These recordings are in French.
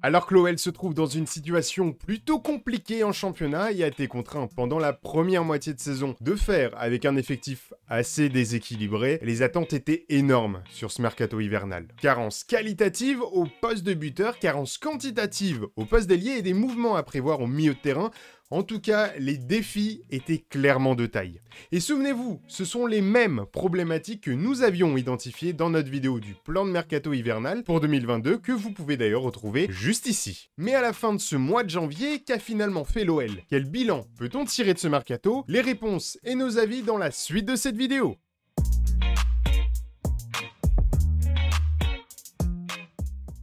Alors que l'OL se trouve dans une situation plutôt compliquée en championnat et a été contraint pendant la première moitié de saison de faire avec un effectif assez déséquilibré, les attentes étaient énormes sur ce mercato hivernal. Carence qualitative au poste de buteur, carence quantitative au poste d'ailier et des mouvements à prévoir au milieu de terrain. En tout cas, les défis étaient clairement de taille. Et souvenez-vous, ce sont les mêmes problématiques que nous avions identifiées dans notre vidéo du plan de mercato hivernal pour 2022, que vous pouvez d'ailleurs retrouver juste ici. Mais à la fin de ce mois de janvier, qu'a finalement fait l'OL? Quel bilan peut-on tirer de ce mercato? Les réponses et nos avis dans la suite de cette vidéo.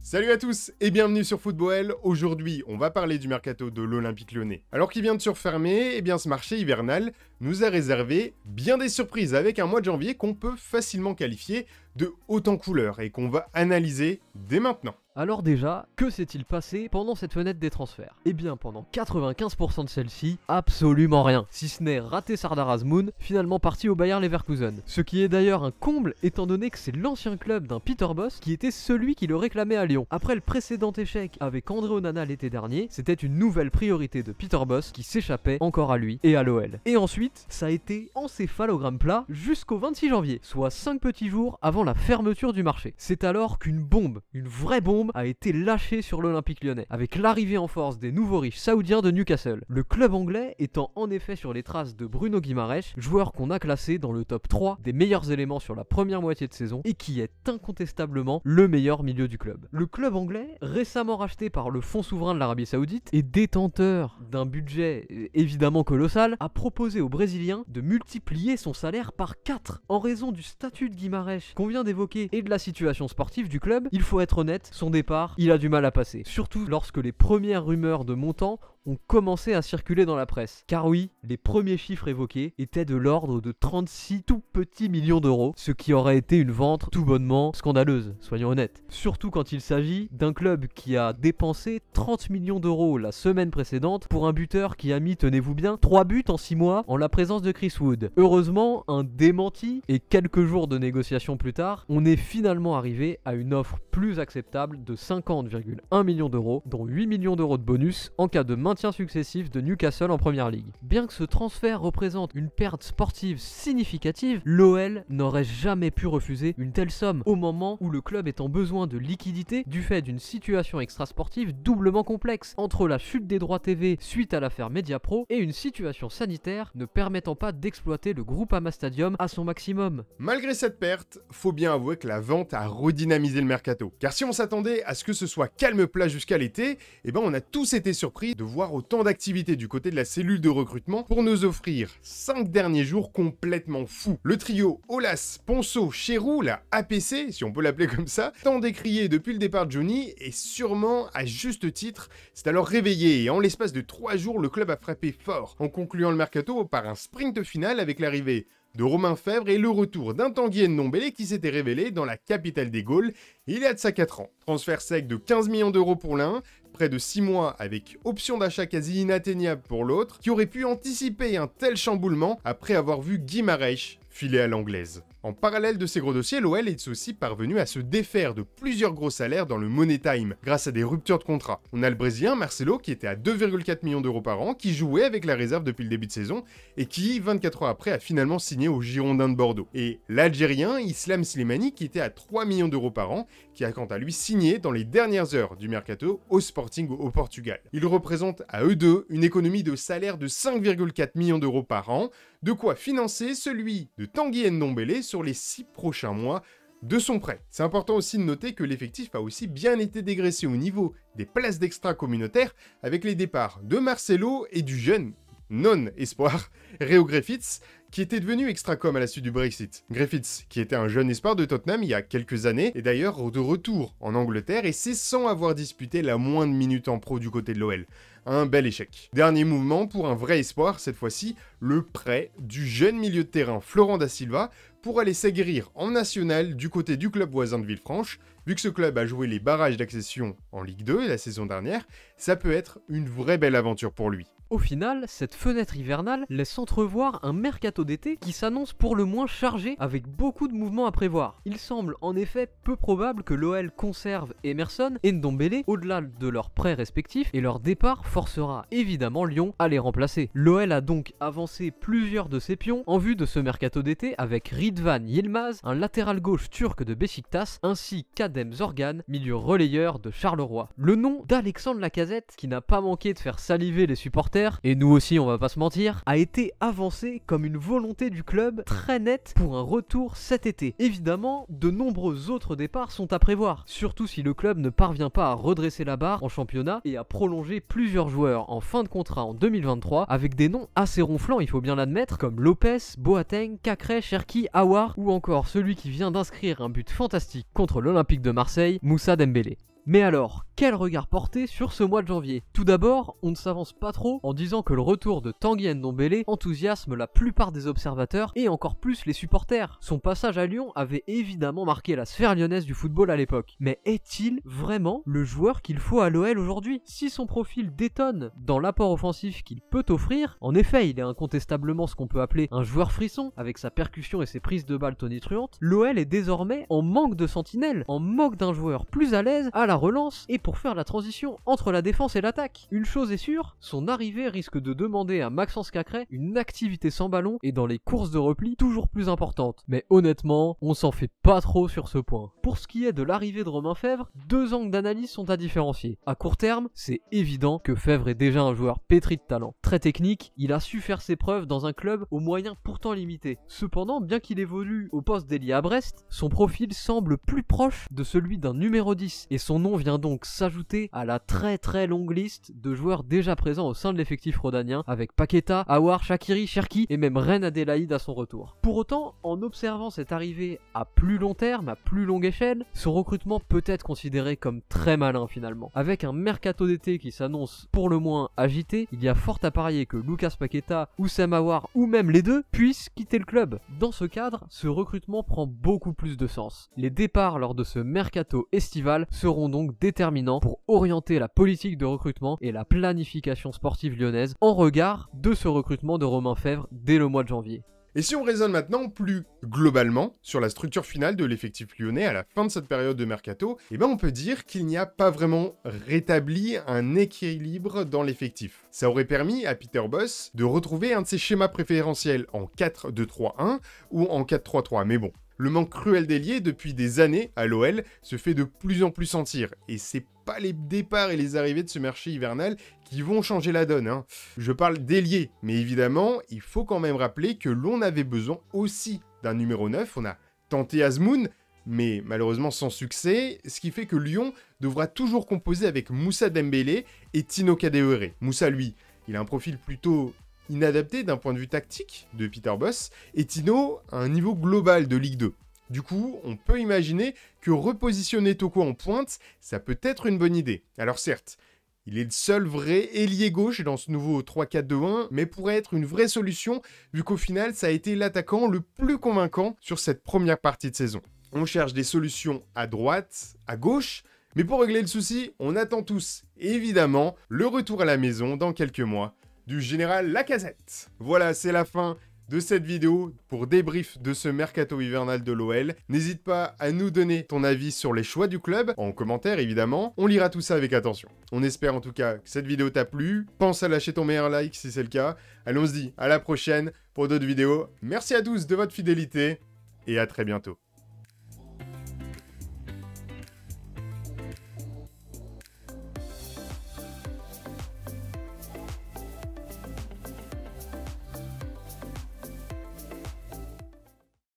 Salut à tous et bienvenue sur Football. Aujourd'hui, on va parler du mercato de l'Olympique Lyonnais. Alors qu'il vient de se refermer, eh bien ce marché hivernal nous a réservé bien des surprises avec un mois de janvier qu'on peut facilement qualifier de haut en couleur et qu'on va analyser dès maintenant. Alors déjà, que s'est-il passé pendant cette fenêtre des transferts? Eh bien pendant 95% de celle-ci, absolument rien, si ce n'est raté Sardar Azmoun, finalement parti au Bayer Leverkusen. Ce qui est d'ailleurs un comble étant donné que c'est l'ancien club d'un Peter Bosz qui était celui qui le réclamait à Lyon. Après le précédent échec avec André Onana l'été dernier, c'était une nouvelle priorité de Peter Bosz qui s'échappait encore à lui et à l'OL. Et ensuite, ça a été encéphalogramme plat jusqu'au 26 janvier, soit 5 petits jours avant la fermeture du marché. C'est alors qu'une bombe, une vraie bombe, a été lâchée sur l'Olympique Lyonnais, avec l'arrivée en force des nouveaux riches saoudiens de Newcastle. Le club anglais étant en effet sur les traces de Bruno Guimaraes, joueur qu'on a classé dans le top 3 des meilleurs éléments sur la première moitié de saison et qui est incontestablement le meilleur milieu du club. Le club anglais, récemment racheté par le fonds souverain de l'Arabie Saoudite et détenteur d'un budget évidemment colossal, a proposé aux Brésiliens de multiplier son salaire par 4. En raison du statut de Guimaraes qu'on vient d'évoquer et de la situation sportive du club, il faut être honnête, son départ, il a du mal à passer. Surtout lorsque les premières rumeurs de montant ont commencé à circuler dans la presse. Car oui, les premiers chiffres évoqués étaient de l'ordre de 36 tout petits millions d'euros, ce qui aurait été une vente tout bonnement scandaleuse, soyons honnêtes. Surtout quand il s'agit d'un club qui a dépensé 30 millions d'euros la semaine précédente pour un buteur qui a mis, tenez-vous bien, 3 buts en 6 mois en la présence de Chris Wood. Heureusement, un démenti et quelques jours de négociations plus tard, on est finalement arrivé à une offre plus acceptable de 50,1 millions d'euros, dont 8 millions d'euros de bonus en cas de maintien successif de Newcastle en première ligue. Bien que ce transfert représente une perte sportive significative, l'OL n'aurait jamais pu refuser une telle somme au moment où le club est en besoin de liquidité du fait d'une situation extrasportive doublement complexe entre la chute des droits TV suite à l'affaire Mediapro et une situation sanitaire ne permettant pas d'exploiter le Groupama Stadium à son maximum. Malgré cette perte, faut bien avouer que la vente a redynamisé le mercato. Car si on s'attendait à ce que ce soit calme plat jusqu'à l'été, eh ben on a tous été surpris de voir autant d'activité du côté de la cellule de recrutement pour nous offrir 5 derniers jours complètement fous. Le trio Aulas, Ponceau, Cherou, la APC, si on peut l'appeler comme ça, tant décrié depuis le départ de Johnny, et sûrement à juste titre, c'est alors réveillé et en l'espace de 3 jours, le club a frappé fort, en concluant le mercato par un sprint final avec l'arrivée de Romain Fèvre et le retour d'un Tanguy Ndombele qui s'était révélé dans la capitale des Gaules il y a de ça 4 ans. Transfert sec de 15 millions d'euros pour l'un, près de 6 mois avec option d'achat quasi inatteignable pour l'autre, qui aurait pu anticiper un tel chamboulement après avoir vu Guimaraes filer à l'anglaise. En parallèle de ces gros dossiers, l'OL est aussi parvenu à se défaire de plusieurs gros salaires dans le Money Time, grâce à des ruptures de contrat. On a le Brésilien Marcelo qui était à 2,4 millions d'euros par an, qui jouait avec la réserve depuis le début de saison, et qui, 24 heures après, a finalement signé au Girondins de Bordeaux. Et l'Algérien Islam Slimani qui était à 3 millions d'euros par an, qui a quant à lui signé dans les dernières heures du mercato au Sporting au Portugal. Ils représentent à eux deux une économie de salaire de 5,4 millions d'euros par an, de quoi financer celui de Tanguy Ndombele sur les 6 prochains mois de son prêt. C'est important aussi de noter que l'effectif a aussi bien été dégraissé au niveau des places d'extra communautaires avec les départs de Marcelo et du jeune non-espoir Réo Griffiths, qui était devenu extracom à la suite du Brexit. Griffiths, qui était un jeune espoir de Tottenham il y a quelques années, est d'ailleurs de retour en Angleterre et c'est sans avoir disputé la moindre minute en pro du côté de l'OL. Un bel échec. Dernier mouvement pour un vrai espoir, cette fois-ci, le prêt du jeune milieu de terrain Florent Da Silva pour aller s'aguerrir en national du côté du club voisin de Villefranche, Vu que ce club a joué les barrages d'accession en Ligue 2 la saison dernière, ça peut être une vraie belle aventure pour lui. Au final, cette fenêtre hivernale laisse entrevoir un mercato d'été qui s'annonce pour le moins chargé avec beaucoup de mouvements à prévoir. Il semble en effet peu probable que l'OL conserve Emerson et Ndombele au-delà de leurs prêts respectifs et leur départ forcera évidemment Lyon à les remplacer. L'OL a donc avancé plusieurs de ses pions en vue de ce mercato d'été avec Ridvan Yilmaz, un latéral gauche turc de Beşiktaş, ainsi qu'Adem Zorgan, milieu relayeur de Charleroi. Le nom d'Alexandre Lacazette, qui n'a pas manqué de faire saliver les supporters, et nous aussi on va pas se mentir, a été avancé comme une volonté du club très nette pour un retour cet été. Évidemment, de nombreux autres départs sont à prévoir, surtout si le club ne parvient pas à redresser la barre en championnat et à prolonger plusieurs joueurs en fin de contrat en 2023 avec des noms assez ronflants, il faut bien l'admettre, comme Lopez, Boateng, Cacré, Cherki, Aouar ou encore celui qui vient d'inscrire un but fantastique contre l'Olympique de Marseille, Moussa Dembélé. Mais alors, quel regard porter sur ce mois de janvier? Tout d'abord, on ne s'avance pas trop en disant que le retour de Tanguy Ndombele enthousiasme la plupart des observateurs et encore plus les supporters. Son passage à Lyon avait évidemment marqué la sphère lyonnaise du football à l'époque. Mais est-il vraiment le joueur qu'il faut à l'OL aujourd'hui? Si son profil détonne dans l'apport offensif qu'il peut offrir, en effet il est incontestablement ce qu'on peut appeler un joueur frisson avec sa percussion et ses prises de balles tonitruantes, l'OL est désormais en manque de sentinelle, en manque d'un joueur plus à l'aise à la relance et pour faire la transition entre la défense et l'attaque. Une chose est sûre, son arrivée risque de demander à Maxence Cacré une activité sans ballon et dans les courses de repli toujours plus importante. Mais honnêtement, on s'en fait pas trop sur ce point. Pour ce qui est de l'arrivée de Romain Fèvre, deux angles d'analyse sont à différencier. À court terme, c'est évident que Fèvre est déjà un joueur pétri de talent. Très technique, il a su faire ses preuves dans un club aux moyens pourtant limités. Cependant, bien qu'il évolue au poste d'ailier à Brest, son profil semble plus proche de celui d'un numéro 10 et son nom vient donc s'ajouter à la très longue liste de joueurs déjà présents au sein de l'effectif rhodanien avec Paqueta, Aouar, Shaqiri, Cherki et même Reine Adélaïde à son retour. Pour autant, en observant cette arrivée à plus long terme, à plus longue échelle, son recrutement peut être considéré comme très malin finalement. Avec un mercato d'été qui s'annonce pour le moins agité, il y a fort à parier que Lucas Paqueta, Oussem Aouar ou même les deux puissent quitter le club. Dans ce cadre, ce recrutement prend beaucoup plus de sens. Les départs lors de ce mercato estival seront donc déterminants pour orienter la politique de recrutement et la planification sportive lyonnaise en regard de ce recrutement de Romain Fèvre dès le mois de janvier. Et si on raisonne maintenant plus globalement sur la structure finale de l'effectif lyonnais à la fin de cette période de mercato, on peut dire qu'il n'y a pas vraiment rétabli un équilibre dans l'effectif. Ça aurait permis à Peter Bosz de retrouver un de ses schémas préférentiels en 4-2-3-1 ou en 4-3-3, mais bon. Le manque cruel d'ailier depuis des années à l'OL se fait de plus en plus sentir. Et c'est pas les départs et les arrivées de ce marché hivernal qui vont changer la donne. Je parle d'ailier, mais évidemment, il faut quand même rappeler que l'on avait besoin aussi d'un numéro 9. On a tenté Azmoun, mais malheureusement sans succès, ce qui fait que Lyon devra toujours composer avec Moussa Dembélé et Tino Kadewere. Moussa, lui, il a un profil plutôt inadapté d'un point de vue tactique de Peter Bosz, et Tino a un niveau global de Ligue 2. Du coup, on peut imaginer que repositionner Toko en pointe, ça peut être une bonne idée. Alors certes, il est le seul vrai ailier gauche dans ce nouveau 3-4-2-1, mais pourrait être une vraie solution, vu qu'au final, ça a été l'attaquant le plus convaincant sur cette première partie de saison. On cherche des solutions à droite, à gauche, mais pour régler le souci, on attend tous, évidemment, le retour à la maison dans quelques mois, du général Lacazette. Voilà, c'est la fin de cette vidéo pour débrief de ce mercato hivernal de l'OL. N'hésite pas à nous donner ton avis sur les choix du club, en commentaire évidemment. On lira tout ça avec attention. On espère en tout cas que cette vidéo t'a plu. Pense à lâcher ton meilleur like si c'est le cas. Allez, on se dit à la prochaine pour d'autres vidéos. Merci à tous de votre fidélité et à très bientôt.